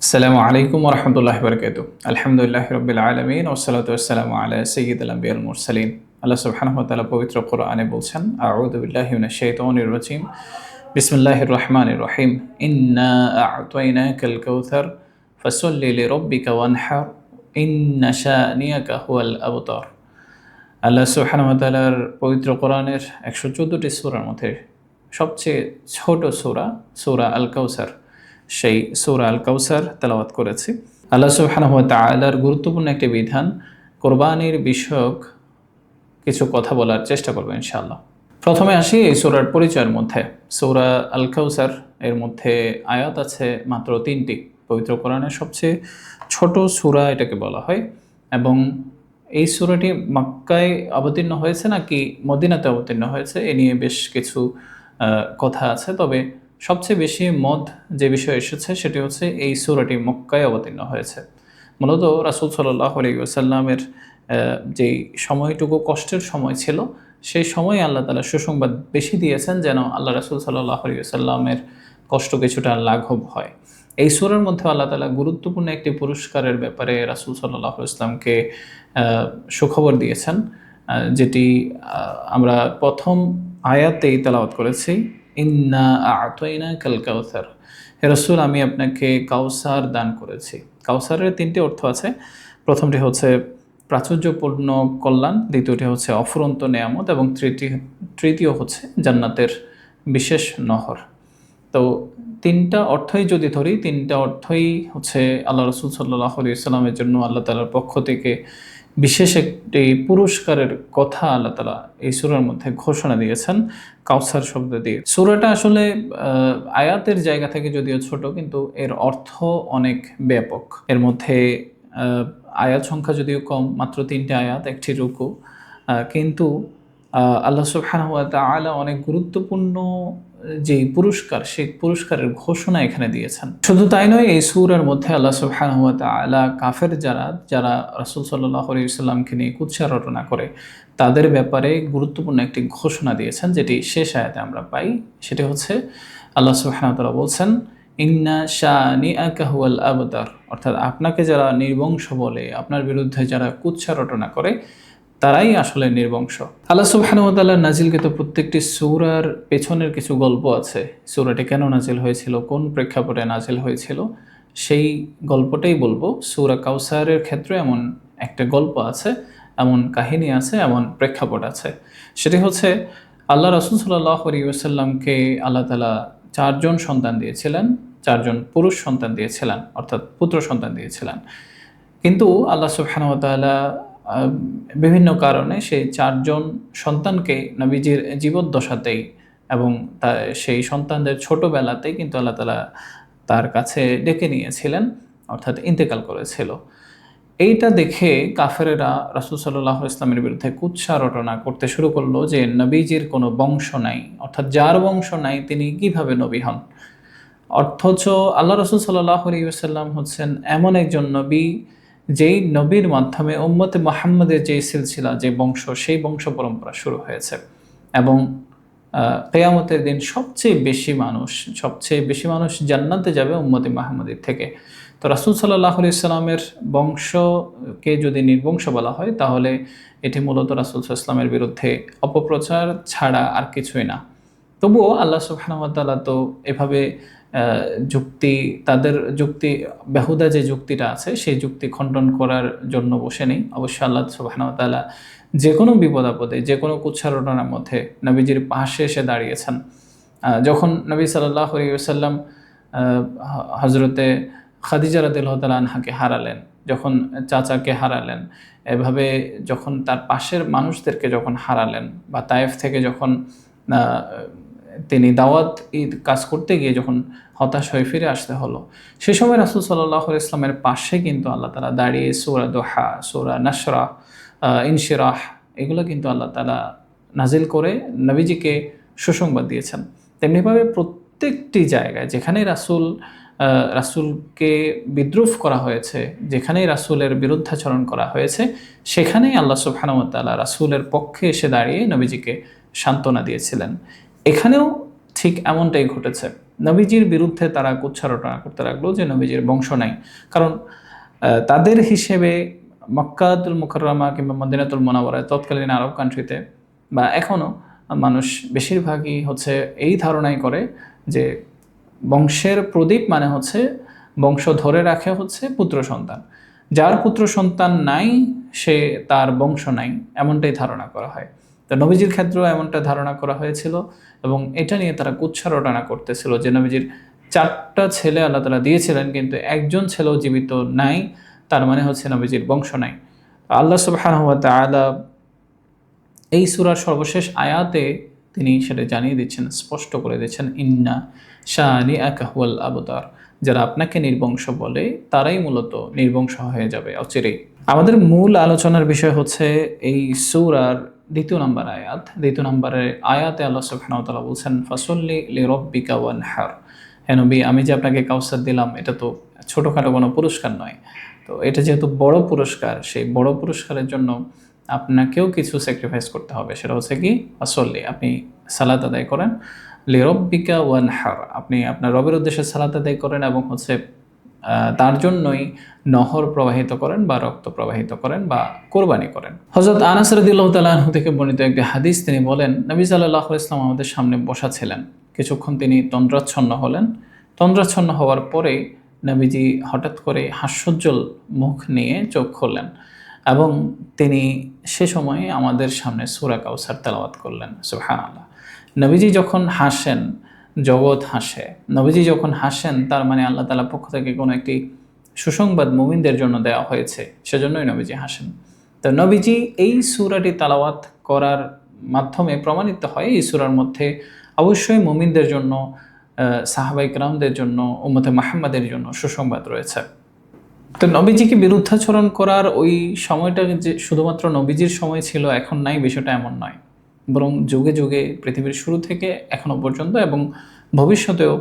আসসালামু আলাইকুম ওয়া রাহমাতুল্লাহি ওয়া বারাকাতুহু। আলহামদুলিল্লাহি রাব্বিল আলামিন ওয়াসসালাতু ওয়াসসালামু আলা সাইয়্যিদিল আম্বিয়াল মুরসালিন। আল্লাহ সুবহানাহু ওয়া তাআলা পবিত্র কোরআনে বলছেন, আউযু বিল্লাহি মিনাশ শাইতানির রাজিম। বিসমিল্লাহির রহমানির রহিম। ইন্না আ'তাইনাকাল কাউসার ফাসাল্লি লিরাব্বিকা ওয়ানহার ইন্না শানিয়াকা হুয়াল আবতার। আল্লাহ সুবহানাহু ওয়া তাআলার পবিত্র কোরআনের ১১৪টি সূরার মধ্যে সবচেয়ে ছোট সূরা, সূরা আল কাউসার। সেই সূরা আল কাউসার তেলাওয়াত করেছি। আল্লাহ সুবহানাহু ওয়া তাআলার গুরুত্বপূর্ণ একটি বিধান, কোরবানির বিষয়ক কিছু কথা বলার চেষ্টা করব ইনশাআল্লাহ। প্রথমে আসি এই সূরার পরিচয়ের মধ্যে। সূরা আল কাউসার এর মধ্যে আয়াত আছে মাত্র ৩টি। পবিত্র কোরআনের সবচেয়ে ছোট সূরা এটাকে বলা হয় এবং এই সূরাটি মক্কায় অবতীর্ণ হয়েছে নাকি মদিনাতে অবতীর্ণ হয়েছে এ নিয়ে বেশ কিছু কথা আছে। তবে সবচেয়ে বেশি মত যে বিষয় এসেছে সেটি হচ্ছে এই সূরাটি মক্কায় অবতীর্ণ হয়েছে। মূলত রাসূল সাল্লাল্লাহু আলাইহি ওয়াসাল্লামের যেই সময়টুকু কষ্টের সময় ছিল, সেই সময়ে আল্লাহ তাআলা সুসংবাদ বেশি দিয়েছেন যেন আল্লাহ রাসূল সাল্লাল্লাহু আলাইহি ওয়াসাল্লামের কষ্ট কিছুটা লাঘব হয়। এই সূরার মধ্যে আল্লাহ তাআলা গুরুত্বপূর্ণ একটি পুরস্কারের ব্যাপারে রাসূল সাল্লাল্লাহু আলাইহি ওয়াসাল্লামকে সুখবর দিয়েছেন, যেটি আমরা প্রথম আয়াতেই তেলাওয়াত করেছি। ইন্না আ'তাইনাকাল কাউসার। হে রাসূল, আমি আপনাকে কাউসার দান করেছি। কাউসারের ৩টি অর্থ আছে। প্রথমটি হচ্ছে প্রাচুর্যপূর্ণ কল্যাণ, দ্বিতীয়টি হচ্ছে অফুরন্ত নেয়ামত এবং তৃতীয় হচ্ছে জান্নাতের বিশেষ নহর। তো ৩টা অর্থই যদি ধরি, ৩টা অর্থই হচ্ছে আল্লাহ রাসূল সাল্লাল্লাহু আলাইহি ওয়াসাল্লামের জন্য আল্লাহ তাআলার পক্ষ থেকে বিশেষ একটি পুরস্কারের কথা আল্লাহ তাআলা এই সূরার মধ্যে ঘোষণা দিয়েছেন কাউসার শব্দ দিয়ে। সূরাটা আসলে আয়াতের জায়গা থেকে যদিও ছোট, কিন্তু এর অর্থ অনেক ব্যাপক। এর মধ্যে আয়াত সংখ্যা যদিও কম, মাত্র ৩টে আয়াত, ১টি রুকু, কিন্তু আল্লাহ সুবহানাহু ওয়া তাআলা অনেক গুরুত্বপূর্ণ যেই পুরস্কার, সেই পুরস্কারের ঘোষণা এখানে দিয়েছেন। শুধু তাই নয়, এই সূরার মধ্যে আল্লাহ সুবহানাহু ওয়া তাআলা কাফের যারা রাসূল সাল্লাল্লাহু আলাইহি ওয়াসাল্লামকে নিয়ে কুৎসা রটনা করে, তাদের ব্যাপারে গুরুত্বপূর্ণ একটি ঘোষণা দিয়েছেন, যেটি শেষ আয়াতে আমরা পাই। সেটি হচ্ছে আল্লাহ সুবহানাহু ওয়া তাআলা বলছেন, ইন্না শানিআকা হুয়াল আবতার। অর্থাৎ আপনাকে যারা নির্বংশ বলে, আপনার বিরুদ্ধে যারা কুৎসা রটনা করে, তারাই আসলে নির্বংশ। আল্লাহ সুবহানাহু ওয়া তাআলা নাজিলকৃত প্রত্যেকটি সূরার পেছনের কিছু গল্প আছে। সূরাটি কেন নাজিল হয়েছিল, কোন প্রেক্ষাপটে নাজিল হয়েছিল, সেই গল্পটাই বলবো। সূরা কাউসারের ক্ষেত্রে এমন একটা গল্প আছে, এমন কাহিনী আছে, এমন প্রেক্ষাপট আছে। সেটি হচ্ছে আল্লাহ রাসূল সাল্লাল্লাহু আলাইহি ওয়াসাল্লামকে আল্লাহ তাআলা ৪ জন সন্তান দিয়েছিলেন, ৪ জন পুরুষ সন্তান দিয়েছিলেন, অর্থাৎ পুত্র সন্তান দিয়েছিলেন। কিন্তু আল্লাহ সুবহানাহু ওয়া তাআলা বিভিন্ন কারণে সেই ৪ জন সন্তানকে নবীজির জীবদ্দশাতেই এবং সেই সন্তানদের ছোটবেলাতেই কিন্তু আল্লাহ তাআলা তার কাছে ডেকে নিয়েছিলেন, অর্থাৎ ইন্তেকাল করেছিল। এইটা দেখে কাফেরেরা রাসূল সাল্লাল্লাহু আলাইহি ওয়াসাল্লামের বিরুদ্ধে কুৎসা রটনা করতে শুরু করলো যে নবীজির কোনো বংশ নাই, অর্থাৎ যার বংশ নাই তিনি কিভাবে নবী হন। অথচ আল্লাহ রাসূল সাল্লাল্লাহু আলাইহি ওয়াসাল্লাম হচ্ছেন এমন একজন নবী, যেই নবীর মাধ্যমে উম্মতে মুহাম্মাদের যে সিলসিলা, যে বংশ, সেই বংশ পরম্পরা শুরু হয়েছে এবং কিয়ামতের দিন সবচেয়ে বেশি মানুষ জান্নাতে যাবে উম্মতে মুহাম্মাদের থেকে। তো রাসূল সাল্লাল্লাহু আলাইহি ওয়াসাল্লামের বংশকে যদি নির্বংশ বলা হয়, তাহলে এটি মূলত রাসূল সাল্লাল্লাহু আলাইহি ওয়াসাল্লামের বিরুদ্ধে অপপ্রচার ছাড়া আর কিছুই না। তবুও আল্লাহ সুবহানাহু ওয়া তাআলা তো এভাবে তাদের যুক্তি, বেহুদা যে যুক্তিটা আছে, সেই যুক্তি খণ্ডন করার জন্য বসে নেই। অবশ্যই আল্লাহ সুবহানাহু ওয়া তাআলা যেকোনো বিপদ-আপদে, যেকোনো কুৎসা রটনার মধ্যে নবীজির পাশে এসে দাঁড়িয়েছেন। যখন নবী সাল্লাল্লাহু আলাইহি ওয়াসাল্লাম হযরতে খাদিজা রাদিয়াল্লাহু তাআলা আনহাকে হারালেন, যখন চাচাকে হারালেন, এভাবে যখন তার পাশের মানুষদেরকে যখন হারালেন, বা তায়েফ থেকে যখন তিনি দাওয়াত কাজ করতে গিয়ে যখন হতাশ হয়ে ফিরে আসতে হলো, সে সময় রাসূল সাল্লাল্লাহু আলাইহি ওয়াসাল্লামের পাশে কিন্তু আল্লাহ তাআলা দাঁড়িয়ে সূরা দোহা, সূরা নাশরা, ইনশিরাহ, এগুলো কিন্তু আল্লাহ তাআলা নাজিল করে নবীজিকে সুসংবাদ দিয়েছেন। তেমনিভাবে প্রত্যেকটি জায়গায় যেখানেই রাসূলকে বিদ্রূপ করা হয়েছে, যেখানেই রাসূলের বিরুদ্ধাচরণ করা হয়েছে, সেখানেই আল্লাহ সুবহানাহু ওয়া তাআলা রাসূলের পক্ষে এসে দাঁড়িয়ে নবীজিকে সান্ত্বনা দিয়েছিলেন। এখানেও ঠিক এমনটাই ঘটেছে। নবীজির বিরুদ্ধে তারা কুচ্ছারটনা করতে লাগলো যে নবীজির বংশ নাই। কারণ তাদের হিসেবে মক্কাতুল মুকাররমা কিংবা মদিনাতুল মুনাওয়ারায় তৎকালীন আরব কান্ট্রিতে বা এখনও মানুষ বেশিরভাগই হচ্ছে এই ধারণাই করে যে বংশের প্রদীপ মানে হচ্ছে বংশ ধরে রাখে হচ্ছে পুত্র সন্তান। যার পুত্র সন্তান নাই সে তার বংশ নাই, এমনটাই ধারণা করা হয়। তো নবীজির ক্ষেত্রেও এমনটা ধারণা করা হয়েছিল এবং এটা নিয়ে তারা কুৎসারটনা করতেছিল যে নবীজির 4টা ছেলে আল্লাহ তাআলা দিয়েছিলেন কিন্তু একজন ছেলেও জীবিত নাই, তার মানে হচ্ছে নবীজির বংশ নাই। আল্লাহ সুবহানাহু ওয়া তাআলা এই সূরার সর্বশেষ আয়াতে তিনি সেটা জানিয়ে দিচ্ছেন, স্পষ্ট করে দিচ্ছেন, ইন্না শানিআকা হুয়াল আবতার, যারা আপনাকে নির্বংশ বলে তারাই মূলত নির্বংশ হয়ে যাবে অচিরেই। আমাদের মূল আলোচনার বিষয় হচ্ছে এই সূরার 2 নম্বর আয়াত। 2 নম্বরের আয়াতে আল্লাহ সুবহানাহু ওয়া তাআলা বলছেন, ফাসল্লি লিরাব্বিকা ওয়ানহার। হে নবী, আমি যে আপনাকে কাউসার দিলাম এটা তো ছোটোখাটো কোনো পুরস্কার নয়। তো এটা যেহেতু বড় পুরস্কার, সেই বড় পুরস্কারের জন্য আপনাকেও কিছু স্যাক্রিফাইস করতে হবে। সেটা হচ্ছে কি, ফাসল্লি, আপনি সালাত আদায় করেন, লিরাব্বিকা ওয়ানহার, আপনি আপনার রবের উদ্দেশ্যে সালাত আদায় করেন এবং হচ্ছে তার জন্যই নহর প্রবাহিত করেন বা রক্ত প্রবাহিত করেন বা কোরবানি করেন। হযরত আনাস রাদিয়াল্লাহু তাআলা আনহু থেকে বর্ণিত একটি হাদিস, তিনি বলেন, নবী সাল্লাল্লাহু আলাইহি ওয়াসাল্লাম আমাদের সামনে বসা ছিলেন। কিছুক্ষণ তিনি তন্দ্রাচ্ছন্ন হলেন। তন্দ্রাচ্ছন্ন হওয়ার পরে নবীজি হঠাৎ করে হাস্যোজ্জ্বল মুখ নিয়ে চোখ খুললেন এবং তিনি সে সময়ে আমাদের সামনে সূরা কাউসার তেলাওয়াত করলেন। সুবহানাল্লাহ। নবীজি যখন হাসেন জগৎ হাসে। নবীজি যখন হাসেন তার মানে আল্লাহ তাআলার পক্ষ থেকে কোনো একটি সুসংবাদ মুমিনদের জন্য দেওয়া হয়েছে, সেজন্যই নবীজি হাসেন। তো নবীজি এই সূরাটি তেলাওয়াত করার মাধ্যমে প্রমাণিত হয় এই সূরার মধ্যে অবশ্যই মুমিনদের জন্য, সাহাবায়ে কেরামদের জন্য, উম্মতে মুহাম্মাদের জন্য সুসংবাদ রয়েছে। তো নবীজিকে বিরুদ্ধাচরণ করার ওই সময়টা যে শুধুমাত্র নবীজির সময় ছিল এখন নাই, বিষয়টা এমন নয়। বরং যুগে যুগে পৃথিবীর শুরু থেকে এখনো পর্যন্ত এবং ভবিষ্যতেও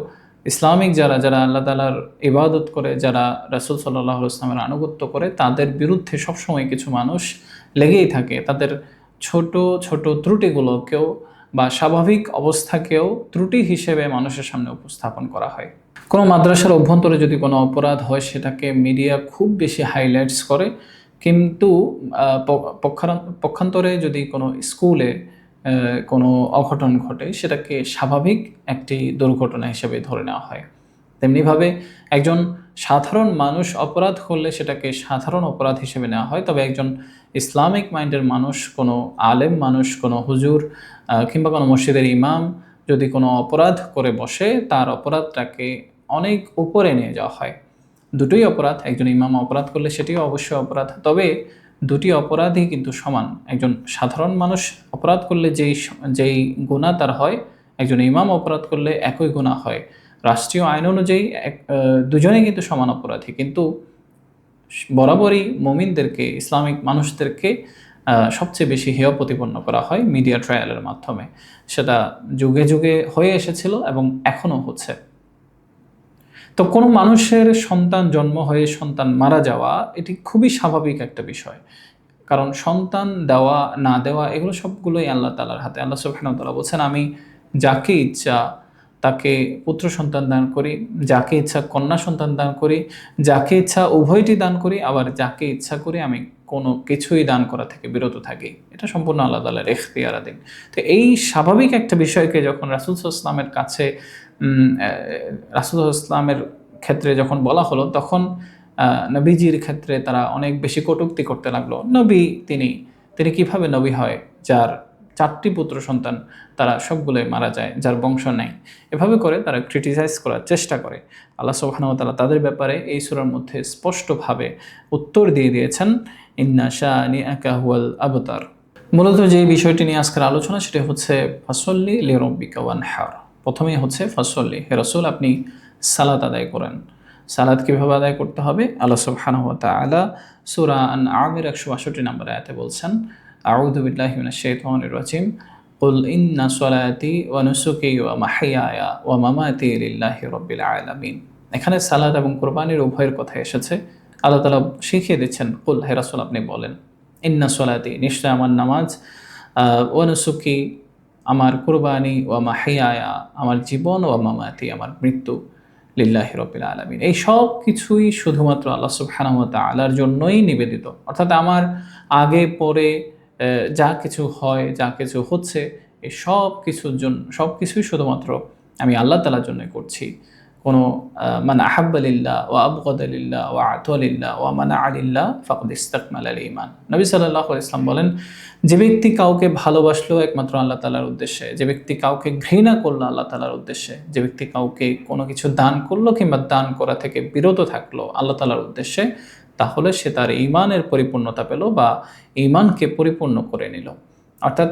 ইসলামিক যারা যারা আল্লাহ তাআলার ইবাদত করে, যারা রাসূল সাল্লাল্লাহু আলাইহি ওয়াসাল্লামের আনুগত্য করে, তাদের বিরুদ্ধে সবসময় কিছু মানুষ লেগেই থাকে। তাদের ছোট ছোট ত্রুটিগুলোকেও বা স্বাভাবিক অবস্থাকেও ত্রুটি হিসেবে মানুষের সামনে উপস্থাপন করা হয়। কোনো মাদ্রাসার অভ্যন্তরে যদি কোনো অপরাধ হয় সেটাকে মিডিয়া খুব বেশি হাইলাইটস করে, কিন্তু পক্ষান্তরে যদি কোনো স্কুলে কোনো অঘটন ঘটে সেটাকে স্বাভাবিক একটি দুর্ঘটনা হিসেবে ধরে নেওয়া হয়। তেমনিভাবে একজন সাধারণ মানুষ অপরাধ করলে সেটাকে সাধারণ অপরাধ হিসেবে নেওয়া হয়। তবে একজন ইসলামিক মাইন্ডের মানুষ, কোনো আলেম মানুষ, কোনো হুজুর কিংবা কোনো মসজিদের ইমাম যদি কোনো অপরাধ করে বসে, তার অপরাধটাকে অনেক উপরে নিয়ে যাওয়া হয়। দুটোই অপরাধ, একজন ইমাম অপরাধ করলে সেটিও অবশ্যই অপরাধ, তবে দুটি অপরাধই কিন্তু সমান। একজন সাধারণ মানুষ অপরাধ করলে যেই গুনাহ তার হয়, একজন ইমাম অপরাধ করলে একই গুনাহ হয়। রাষ্ট্রীয় আইন অনুযায়ী দুজনেই কিন্তু সমান অপরাধী, কিন্তু বরাবরই মুমিনদেরকে, ইসলামিক মানুষদেরকে সবচেয়ে বেশি হেয় প্রতিপন্ন করা হয় মিডিয়া ট্রায়ালের মাধ্যমে। সেটা যুগে যুগে হয়ে এসেছিল এবং এখনও হচ্ছে। তো কোনো মানুষের সন্তান জন্ম হয়ে সন্তান মারা যাওয়া এটি খুবই স্বাভাবিক একটা বিষয়। কারণ সন্তান দেওয়া না দেওয়া এগুলো সবগুলোই আল্লাহ তাআলার হাতে। আল্লাহ সুবহানাহু ওয়া তাআলা বলছেন, আমি যাকে ইচ্ছা তাকে পুত্র সন্তান দান করি, যাকে ইচ্ছা কন্যা সন্তান দান করি, যাকে ইচ্ছা উভয়টি দান করি, আবার যাকে ইচ্ছা করি আমি কোনো কিছুই দান করা থেকে বিরত থাকি। এটা সম্পূর্ণ আল্লাহ তাআলার ইখতিয়ারাধীন। তো এই স্বাভাবিক একটা বিষয়কে যখন রাসূল সাল্লাল্লাহু আলাইহি ওয়াসাল্লামের কাছে রাসূল সাল্লাল্লাহু আলাইহি ওয়াসাল্লামের ক্ষেত্রে যখন বলা হলো, তখন নবীজির ক্ষেত্রে তারা অনেক বেশি কটূক্তি করতে লাগলো। নবী তিনি কিভাবে নবী হয় যার 4টি পুত্র সন্তান, তারা সবগুলোই মারা যায়, যার বংশ নাই। এভাবে করে তারা ক্রিটিসাইজ করার চেষ্টা করে। আল্লাহ সুবহানাহু ওয়া তাআলা তাদের ব্যাপারে এই সূরার মধ্যে স্পষ্টভাবে উত্তর দিয়ে দিয়েছেন, ইন্না শানিআকা হুয়াল আবতার। মূলত যে বিষয়টি নিয়ে আজকের আলোচনা সেটি হচ্ছে ফাসল্লি লিরাব্বিকা ওয়ানহার। প্রথমেই হচ্ছে ফাসল্লি, হে রাসূল আপনি সালাত আদায় করেন। সালাত কিভাবে আদায় করতে হবে? আল্লাহ সুবহানাহু ওয়া তাআলা সূরা আনআমের 162 নম্বর আয়াতে বলছেন, আউযু বিল্লাহি মিনাশ শাইতানির রাজিম, কুল ইন্না সলাতি ওয়া নুসুকি ওয়া মাহইয়ায়া ওয়া মামাতি লিল্লাহি রাব্বিল আলামিন। এখানে সালাত এবং কুরবানির উভয়ের কথা এসেছে। আল্লাহ তাআলা শিখিয়ে দিচ্ছেন, কুল, হে রাসূল আপনি বলেন, ইন্না সলাতি, নিশ্চয় আমার নামাজ, ওয়া নুসুকি, আমার কুরবানি ওয়া মাহিয়ায়া, আমার জীবন, ওয়া মামাতি, আমার মৃত্যু, লিল্লাহি রাব্বিল আলামিন। এই সব কিছুই শুধুমাত্র আল্লাহ সুবহানাহু ওয়া তাআলার জন্যই নিবেদিত। অর্থাৎ আমার আগে পরে যা কিছু হয়, যা কিছু হচ্ছে, এই সব কিছুর জন্য, সব কিছুই শুধুমাত্র আমি আল্লাহ তাআলার জন্যই করছি। কোনো মান আহাব্বা লিল্লাহ ওয়া আবগাদা লিল্লাহ ওয়া আতা লিল্লাহ ওয়া মানাআ লিল্লাহ ফাকাদ ইসতাকমালা আল ঈমান। নবী সাল্লাল্লাহু আলাইহি ওয়াসাল্লাম বলেন, যে ব্যক্তি কাউকে ভালোবাসলো একমাত্র আল্লাহ তাআলার উদ্দেশ্যে, যে ব্যক্তি কাউকে ঘৃণা করলো আল্লাহ তাআলার উদ্দেশ্যে, যে ব্যক্তি কাউকে কোনো কিছু দান করলো কিংবা দান করা থেকে বিরত থাকলো আল্লাহ তাআলার উদ্দেশ্যে, তাহলে সে তার ঈমানের পরিপূর্ণতা পেল বা ঈমানকে পরিপূর্ণ করে নিল। অর্থাৎ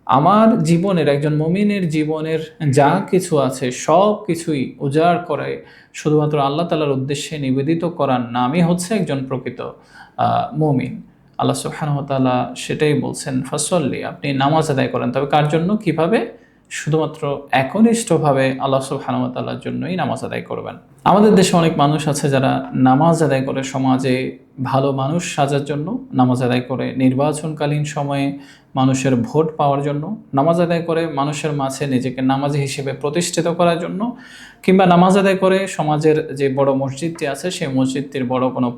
আমার জীবনের, একজন মুমিনের জীবনের যা কিছু আছে সব কিছুই উজাড় করে শুধুমাত্র আল্লাহ তাআলার উদ্দেশ্যে নিবেদিত করার নামই হচ্ছে একজন প্রকৃত মুমিন। আল্লাহ সুবহানাহু ওয়া তাআলা সেটাই বলছেন, ফাসল্লি, আপনি নামাজ আদায় করেন। তবে কার জন্য, কিভাবে? শুধুমাত্র একনিষ্ঠভাবে আল্লাহ সুবহানাহু ওয়া তাআলার জন্যই নামাজ আদায় করবেন। আমাদের দেশে অনেক মানুষ আছে যারা নামাজ আদায় করে সমাজে ভালো মানুষ সাজার জন্য, নামাজ আদায় করে নির্বাচনকালীন সময়ে মানুষের ভোট পাওয়ার জন্য, নামাজ আদায় করে মানুষের মাঝে নিজেকে নামাজি হিসেবে প্রতিষ্ঠিত করার জন্য, কিংবা নামাজ আদায় করে সমাজের যে বড় মসজিদটি আছে সেই মসজিদটির বড় কোনো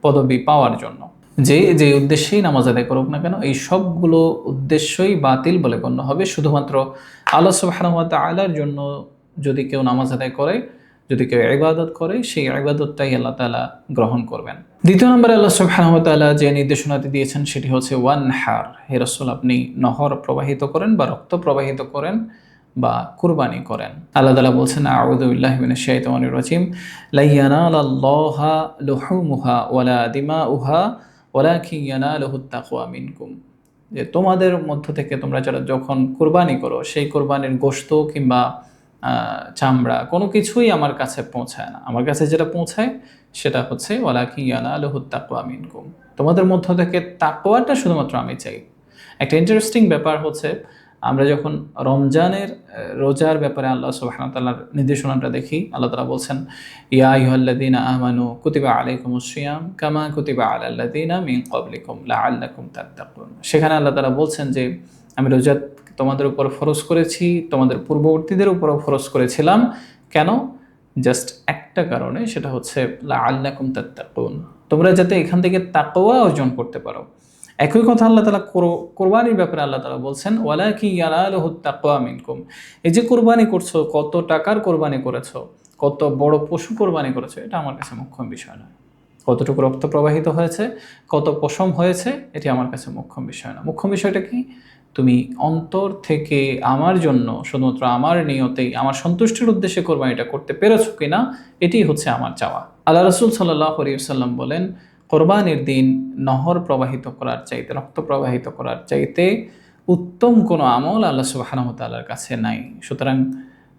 পদবি পাওয়ার জন্য। যে উদ্দেশ্যেই নামাজ আদায় করুক না কেন, এই সবগুলো উদ্দেশ্যই বাতিল বলে গণ্য হবে। শুধুমাত্র আল্লাহ সুবহানাহু ওয়া তাআলার জন্য যদি কেউ নামাজ আদায় করে, যদি কেউ ইবাদত করে, সেই ইবাদতটাই আল্লাহ তাআলা গ্রহণ করবেন। দ্বিতীয় নম্বরে আল্লাহ সুবহানাহু ওয়া তাআলা যে নির্দেশনাটি দিয়েছেন সেটি হচ্ছে ওয়ানহার, হে রাসূল আপনি নহর প্রবাহিত করেন বা রক্ত প্রবাহিত করেন বা কুরবানি করেন। আল্লাহ তাআলা বলছেন, আউযু বিল্লাহি মিনাশ শাইতানির রাজিম, লা ইয়ানালাল্লাহা লুহুমুহা ওয়ালা দিমাউহা ওয়ালাকিন ইয়ানালুহুত তাকওয়া মিনকুম। যে তোমাদের মধ্য থেকে তোমরা যারা যখন কুরবানি করো, সেই কুরবানির গোশত কিংবা চামড়া কোনো কিছুই আমার কাছে পৌঁছায় না। আমার কাছে যেটা পৌঁছায় সেটা হচ্ছে ওয়ালাকিন ইয়ানালুহুত তাকওয়া মিনকুম, তোমাদের মধ্য থেকে তাকওয়াটা শুধুমাত্র আমি চাই। একটা ইন্টারেস্টিং ব্যাপার হচ্ছে, আমরা যখন রমজানের রোজার ব্যাপারে আল্লাহ সুবহানাহু ওয়া তাআলার নির্দেশনাটা দেখি, আল্লাহ তাআলা বলছেন, ইয়া আইয়ুহাল্লাযীনা আমানু কুতিবা আলাইকুমুস সিয়াম কামা কুতিবা আলাল্লাযীনা মিন ক্বাবলিকুম লাআল্লাকুম তাত্তাকুন। সেখানে আল্লাহ তাআলা বলছেন যে আমি রোজা তোমাদের উপর ফরজ করেছি, তোমাদের পূর্ববর্তীদের উপরও ফরজ করেছিলাম। কেন? জাস্ট একটা কারণে, সেটা হচ্ছে লাআল্লাকুম তাত্তাকুন, তোমরা যাতে এখান থেকে তাকওয়া অর্জন করতে পারো। একই কথা আল্লাহ তাআলা কোরবানির ব্যাপারে আল্লাহ তাআলা বলছেন, ওয়ালাকিন ইয়ানালুহুত তাকওয়া মিনকুম। এই যে কোরবানি করছো, কত টাকার কোরবানি করেছো, কত বড় পশু কোরবানি করেছো, এটা আমার কাছে মুখ্য বিষয় নয়। কতটুকু রক্ত প্রবাহিত হয়েছে, কত পশম হয়েছে, এটি আমার কাছে মুখ্য বিষয় না। মুখ্য বিষয়টা কি? তুমি অন্তর থেকে আমার জন্য, শুধুমাত্র আমার নিয়তেই, আমার সন্তুষ্টির উদ্দেশ্যে কোরবানিটা করতে পেরেছো কিনা, এটি হচ্ছে আমার চাওয়া। আল্লাহ রাসূল সাল্লাল্লাহু আলাইহি ওয়াসাল্লাম বলেন, কোরবানির দিন নহর প্রবাহিত করার চাইতে, রক্ত প্রবাহিত করার চাইতে উত্তম কোনো আমল আল্লাহ সুবহানাহু ওয়া তাআলার কাছে নাই। সুতরাং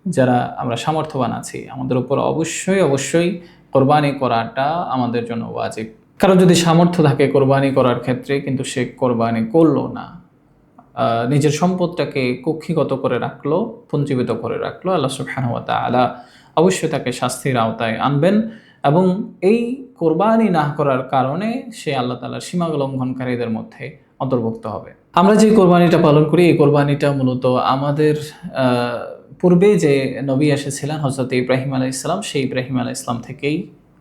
যারা আমরা সামর্থ্যবান আছি, আমাদের উপর অবশ্যই কোরবানি করাটা আমাদের জন্য ওয়াজিব। কারণ যদি সামর্থ্য থাকে কোরবানি করার ক্ষেত্রে, কিন্তু সে কোরবানি করলো না, নিজের সম্পদটাকে কক্ষিগত করে রাখলো, পুঞ্জীবিত করে রাখলো, আল্লাহ সুবহানাহু ওয়া তাআলা অবশ্যই তাকে শাস্তির আওতায় আনবেন। এবং এই কোরবানি না করার কারণে সে আল্লাহ তাআলার সীমা লঙ্ঘনকারীদের মধ্যে অন্তর্ভুক্ত হবে। আমরা যে কোরবানিটা পালন করি, এই কোরবানিটা মূলত আমাদের পূর্বে যে নবী এসেছিলেন হযরত ইব্রাহিম আলাইহিস সালাম, সেই ইব্রাহিম আলাইহিস সালাম থেকেই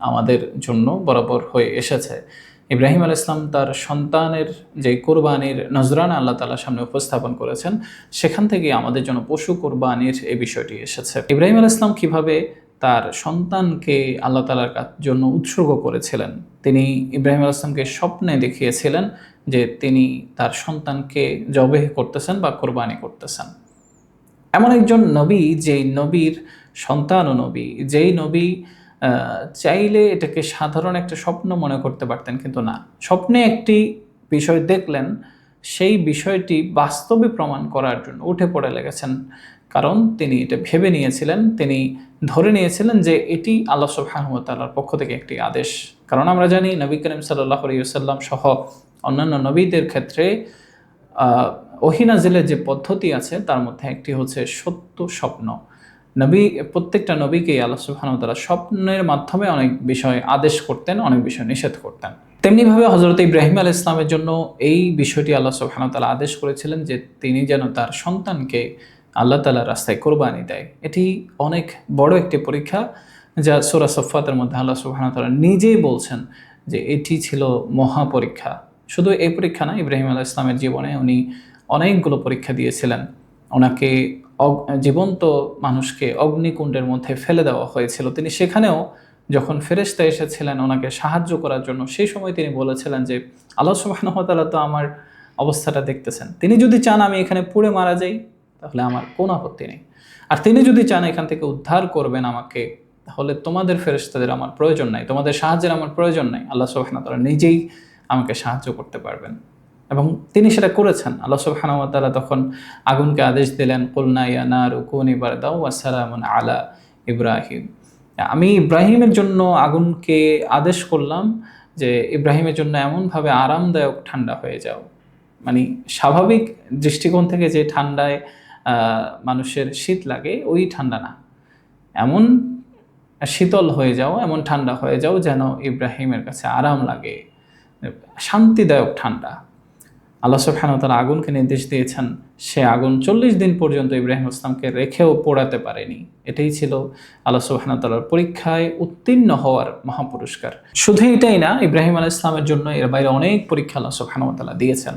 আমাদের জন্য বরাবর হয়ে এসেছে। ইব্রাহিম আলাইহিস সালাম তার সন্তানের যে কোরবানির নজরানা আল্লাহ তাআলার সামনে উপস্থাপন করেছেন, সেখান থেকে আমাদের জন্য পশু কোরবানির এই বিষয়টি এসেছে। ইব্রাহিম আলাইহিস সালাম কিভাবে তার সন্তানকে আল্লাহ তাআলার জন্য উৎসর্গ করেছিলেন, তিনি ইব্রাহিম আলাইহিস সালামকে স্বপ্নে দেখিয়েছিলেন যে তিনি তার সন্তানকে জবেহ করতেছেন বা কোরবানি করতেছেন। এমন একজন নবী, যেই নবীর সন্তান ও নবী, যেই নবী চাইলে এটাকে সাধারণ একটা স্বপ্ন মনে করতে পারতেন, কিন্তু না, স্বপ্নে একটি বিষয় দেখলেন, সেই বিষয়টি বাস্তবে প্রমাণ করার জন্য উঠে পড়ে লেগেছেন। কারণ তিনি এটা ভেবে নিয়েছিলেন, তিনি ধরে নিয়েছিলেন যে এটি আল্লাহ সুবহানাহু ওয়া তাআলার পক্ষ থেকে একটি আদেশ। কারণ আমরা জানি নবী করিম সাল্লাল্লাহু আলাইহি ওয়াসাল্লাম সহ অন্যান্য নবীদের ক্ষেত্রে ওহী নাযিলের যে পদ্ধতি আছে তার মধ্যে একটি হচ্ছে সত্য স্বপ্ন। প্রত্যেকটা নবীকেই আল্লাহ সুবহানাহু ওয়া তাআলা স্বপ্নের মাধ্যমে অনেক বিষয় আদেশ করতেন, অনেক বিষয় নিষেধ করতেন। তেমনিভাবে হযরত ইব্রাহিম আলাইহিস সালামের জন্য এই বিষয়টি আল্লাহ সুবহানাহু ওয়া তাআলা আদেশ করেছিলেন যে তিনি যেন তার সন্তানকে আল্লাহ তাআলার রাস্তায় কোরবানি দেয়। এটি অনেক বড় একটি পরীক্ষা, যা সূরা সাফফাতের মধ্যে আল্লাহ সুবহানাহু ওয়া তাআলা নিজেই বলছেন যে এটি ছিল মহা পরীক্ষা। শুধু এই পরীক্ষা না, ইব্রাহিম আলাইহিস সালামের জীবনে উনি অনেকগুলো পরীক্ষা দিয়েছিলেন। ওনাকে জীবন্ত মানুষকে অগ্নিকুণ্ডের মধ্যে ফেলে দেওয়া হয়েছিল। তিনি সেখানেও যখন ফেরেশতা এসেছিলেন ওনাকে সাহায্য করার জন্য, সেই সময় তিনি বলেছিলেন যে আল্লাহ সুবহানাহু ওয়া তাআলা তো আমার অবস্থাটা দেখতেছেন, তিনি যদি চান আমি এখানে পুড়ে মারা যাই তাহলে আমার কোনো আপত্তি নেই, আর তিনি যদি চান এখান থেকে উদ্ধার করবেন আমাকে, তাহলে তোমাদের ফেরেশতাদের আমার প্রয়োজন নাই, তোমাদের সাহায্যের আমার প্রয়োজন নাই, আল্লাহ সুবহানাহু ওয়া তাআলা নিজেই আমাকে সাহায্য করতে পারবেন। এবং তিনি সেটা করেছেন। আল্লাহ সুবহানাহু ওয়া তাআলা তখন আগুনকে আদেশ দিলেন, কুলনা ইয়া নারু কুনি বারদাও ওয়া সালামুন আলা ইব্রাহিম। আমি ইব্রাহিমের জন্য আগুনকে আদেশ করলাম যে ইব্রাহিমের জন্য এমনভাবে আরামদায়ক ঠান্ডা হয়ে যাও। মানে স্বাভাবিক দৃষ্টিকোণ থেকে যে ঠান্ডায় মানুষের শীত লাগে ওই ঠান্ডা না, এমন শীতল হয়ে যাও, এমন ঠান্ডা হয়ে যাও যেন ইব্রাহিমের কাছে আরাম লাগে, শান্তিদায়ক ঠান্ডা। আল্লাহ সুবহানাহু ওয়া তাআলা আগুনকে নির্দেশ দিয়েছেন, সে আগুন 40 দিন পর্যন্ত ইব্রাহিম ইসলামকে রেখেও পোড়াতে পারেনি। এটাই ছিল আল্লাহ সুবহানাহু ওয়া তাআলার পরীক্ষায় উত্তীর্ণ হওয়ার মহাপুরস্কার। শুধু এটাই না, ইব্রাহিম আলাইহিস সালামের জন্য এর বাইরে অনেক পরীক্ষা আল্লাহ সুবহানাহু ওয়া তাআলা দিয়েছেন,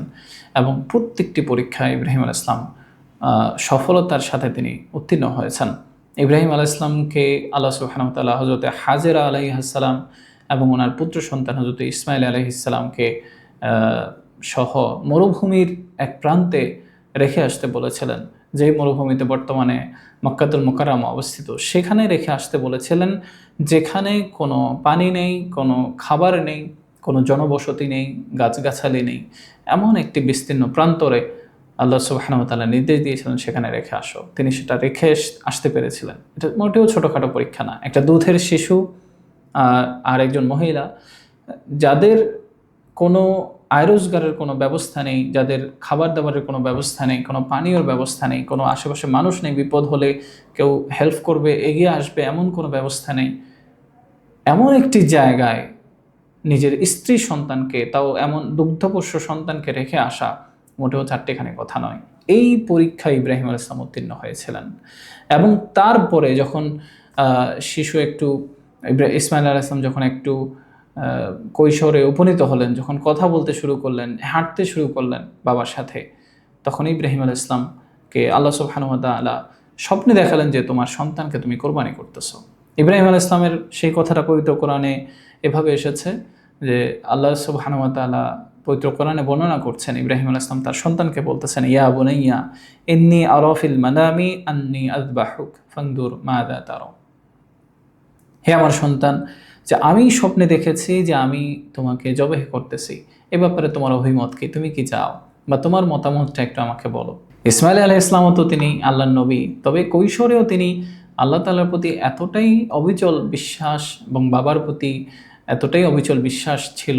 এবং প্রত্যেকটি পরীক্ষায় ইব্রাহিম আলাইহিস সালাম সফলতার সাথে তিনি উত্তীর্ণ হয়েছেন। ইব্রাহিম আলাইহিস সালামকে আল্লাহ সুবহানাহু ওয়া তাআলা হযরত হাজেরা আলাইহিস সালাম এবং ওনার পুত্র সন্তান হযরত ইসমাঈল আলাইহিস সালামকে সহ মরুভূমির এক প্রান্তে রেখে আসতে বলেছিলেন, যেই মরুভূমিতে বর্তমানে মক্কাতুল মুকাররমা অবস্থিত, সেখানে রেখে আসতে বলেছিলেন, যেখানে কোনো পানি নেই, কোনো খাবার নেই, কোনো জনবসতি নেই, গাছগাছালি নেই, এমন একটি বিস্তীর্ণ প্রান্তরে আল্লাহ সুবহানাহু ওয়া তাআলা নির্দেশ দিয়েছিলেন সেখানে রেখে আসো। তিনি সেটা রেখে আসতে পেরেছিলেন। এটা মোটেও ছোটোখাটো পরীক্ষা না। একটা দুধের শিশু আর একজন মহিলা, যাদের কোনো আয় রোজগারের কোনো ব্যবস্থা নেই, যাদের খাবার দাবারের কোনো ব্যবস্থা নেই, কোনো পানীয়র ব্যবস্থা নেই, কোনো আশেপাশে মানুষ নেই, বিপদ হলে কেউ হেল্প করবে, এগিয়ে আসবে, এমন কোনো ব্যবস্থা নেই, এমন একটি জায়গায় নিজের স্ত্রী সন্তানকে, তাও এমন দুগ্ধপোষ্য সন্তানকে রেখে আসা মোটেও চারটেখানি কথা নয়। এই পরীক্ষায় ইব্রাহিম আলাইহিস সালাম উত্তীর্ণ হয়েছিলেন। এবং তারপরে যখন শিশু একটু ইসমাঈল আলাইহিস সালাম যখন একটু কৈশোরে উপনীত হলেন, যখন কথা বলতে শুরু করলেন, হাঁটতে শুরু করলেন বাবার সাথে, তখন ইব্রাহিম আলাইহিস সালামকে আল্লাহ সুবহানাহু ওয়া তাআলা স্বপ্নে দেখালেন যে তোমার সন্তানকে তুমি কোরবানি করতেছো। ইব্রাহিম আলাইহিস সালামের সেই কথাটা পবিত্র কোরআনে এভাবে এসেছে যে আল্লাহ সুবহানাহু ওয়া তাআলা পবিত্র কোরআনে বর্ণনা করছেন, ইব্রাহিম আলাইহিস সালাম তার সন্তানকে বলতেছেন, ইয়া বুনাইয়া ইন্নী আরা ফিল মানামি আন্নী আযবাহুক ফানদুর মাযা তারা। হে আমার সন্তান, যে আমি স্বপ্নে দেখেছি যে আমি তোমাকে জবাহ করতেছি, এ ব্যাপারে তোমার অভিমত কি, তুমি কি চাও, বা তোমার মতামতটা একটু আমাকে বলো। ইসমাঈল আলাইহিস সালামও তো তিনি আল্লাহর নবী, তবে কৈশোরেও তিনি আল্লাহ তাআলার প্রতি এতটাই অবিচল বিশ্বাস এবং বাবার প্রতি এতটাই অবিচল বিশ্বাস ছিল,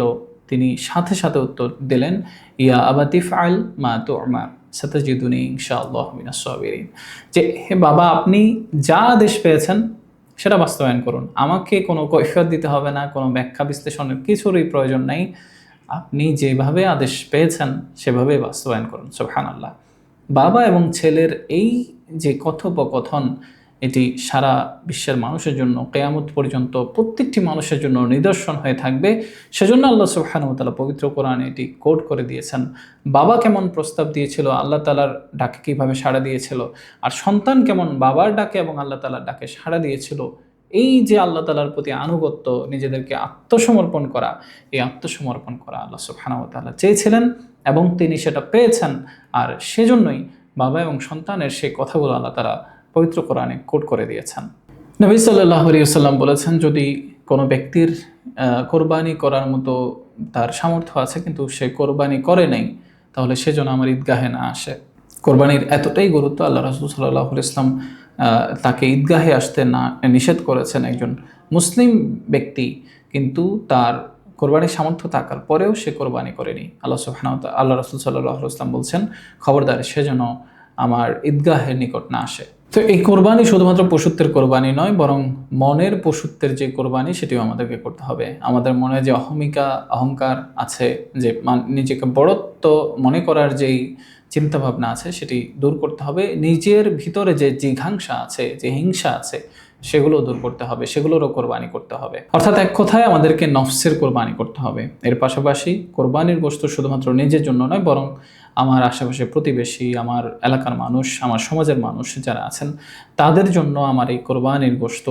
তিনি সাথে সাথে উত্তর দিলেন, ইয়া আবাতি ফাআল মা তু'মার সাতাজিদুনি ইনশাআল্লাহু মিনাস সাবিরিন। যে হে বাবা, আপনি যা আদেশ পেয়েছেন সেটা বাস্তবায়ন করুন, আমাকে কোনো কৈফিয়ত দিতে হবে না, কোনো ব্যাখ্যা বিশ্লেষণের কিছুরই প্রয়োজন নাই, আপনি যেভাবে আদেশ পেয়েছেন সেভাবেই বাস্তবায়ন করুন। সুবহানাল্লাহ। বাবা এবং ছেলের এই যে কথোপকথন, এটি সারা বিশ্বের মানুষের জন্য কিয়ামত পর্যন্ত প্রত্যেকটি মানুষের জন্য নিদর্শন হয়ে থাকবে। সেজন্য আল্লাহ সুবহানাহু ওয়া তাআলা পবিত্র কোরআনে এটি কোড করে দিয়েছেন। বাবা কেমন প্রস্তাব দিয়েছিল, আল্লাহ তাআলার ডাকে কীভাবে সাড়া দিয়েছিল, আর সন্তান কেমন বাবার ডাকে এবং আল্লাহ তাআলার ডাকে সাড়া দিয়েছিল। এই যে আল্লাহ তাআলার প্রতি আনুগত্য, নিজেদেরকে আত্মসমর্পণ করা, এই আত্মসমর্পণ করা আল্লাহ সুবহানাহু ওয়া তাআলা চেয়েছিলেন এবং তিনি সেটা পেয়েছেন। আর সেজন্যই বাবা এবং সন্তানের সেই কথাগুলো আল্লাহ তাআলা পবিত্র কোরআনে কোট করে দিয়েছেন। নবী সাল্লাল্লাহু আলাইহি ওয়াসাল্লাম বলেছেন, যদি কোনো ব্যক্তির কোরবানি করার মতো তার সামর্থ্য আছে কিন্তু সে কোরবানি করে নাই, তাহলে সে যেন আমার ঈদগাহে না আসে। কোরবানির এতটাই গুরুত্ব, আল্লাহ রাসূল সাল্লাল্লাহু আলাইহি ওয়াসাল্লাম তাকে ঈদগাহে আসতে না নিষেধ করেছেন। একজন মুসলিম ব্যক্তি কিন্তু তার কোরবানির সামর্থ্য থাকার পরেও সে কোরবানি করেনি, আল্লাহ রাসূল সাল্লাল্লাহু আলাইহি ওয়াসাল্লাম বলছেন, খবরদার সে যেন আমার ঈদগাহের নিকট না আসে। তো এই কোরবানি শুধুমাত্র পশুত্বের কোরবানি নয়, বরং মনের পশুত্বের যে কোরবানি সেটিও আমাদেরকে করতে হবে। আমাদের মনে যে অহংকার আছে, যে নিজেকে বড়ত্ব মনে করার যেই চিন্তাভাবনা আছে সেটি দূর করতে হবে। নিজের ভিতরে যে জিঘাংসা আছে, যে হিংসা আছে, সেগুলো দূর করতে হবে, সেগুলোরও কোরবানি করতে হবে। অর্থাৎ এক কথায় আমাদেরকে নফসের কোরবানি করতে হবে। এর পাশাপাশি কোরবানির গোশত শুধুমাত্র নিজের জন্য নয়, বরং আমার আশেপাশে প্রতিবেশী, আমার এলাকার মানুষ, আমার সমাজের মানুষ যারা আছেন, তাদের জন্য আমার এই কোরবানির গোশত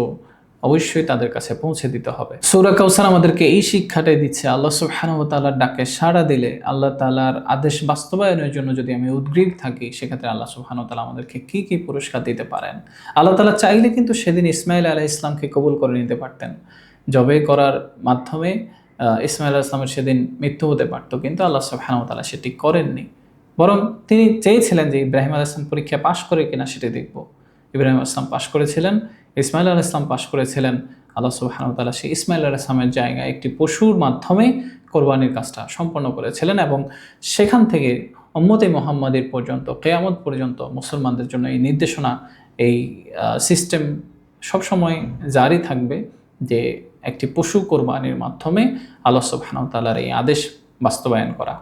অবশ্যই তাদের কাছে পৌঁছে দিতে হবে। সূরা কাউসার আমাদেরকে এই শিক্ষাটাই দিচ্ছে, আল্লাহ সুবহানাহু ওয়া তাআলার ডাকে সাড়া দিলে, আল্লাহ তাআলার আদেশ বাস্তবায়নের জন্য যদি আমি উদগ্রীব থাকি, সেক্ষেত্রে আল্লাহ সুবহানাহু ওয়া তাআলা আমাদেরকে কি কি পুরস্কার দিতে পারেন। আল্লাহ তাআলা চাইলে কিন্তু সেদিন ইসমাঈল আলাইহিস সালামকে কবুল করে নিতে পারতেন। জবে করার মাধ্যমে ইসমাঈল আলাইহিস সালামের সেদিন মৃত্যু হতে পারত, কিন্তু আল্লাহ সুবহানাহু ওয়া তাআলা সেটি করেননি। বরং তিনি চেয়েছিলেন যে ইব্রাহিম আলাইহিস সালাম পরীক্ষা পাশ করে কিনা সেটি দেখব। ইব্রাহিম আলাইহিস সালাম পাশ করেছিলেন, ইসমাঈল আলাইহিস সালাম পাশ করেছিলেন। আল্লাহ সুবহানাহু ওয়া তাআলা সেই ইসমাঈল আলাইহিস সালামের জায়গায় একটি পশুর মাধ্যমে কোরবানির কাজটা সম্পন্ন করেছিলেন, এবং সেখান থেকে উম্মতে মুহাম্মাদের পর্যন্ত, কিয়ামত পর্যন্ত মুসলমানদের জন্য এই নির্দেশনা, এই সিস্টেম সবসময় জারি থাকবে যে একটি পশু কোরবানির মাধ্যমে আল্লাহ সুবহানাহু ওয়া তাআলার এই আদেশ বাস্তবায়ন করা।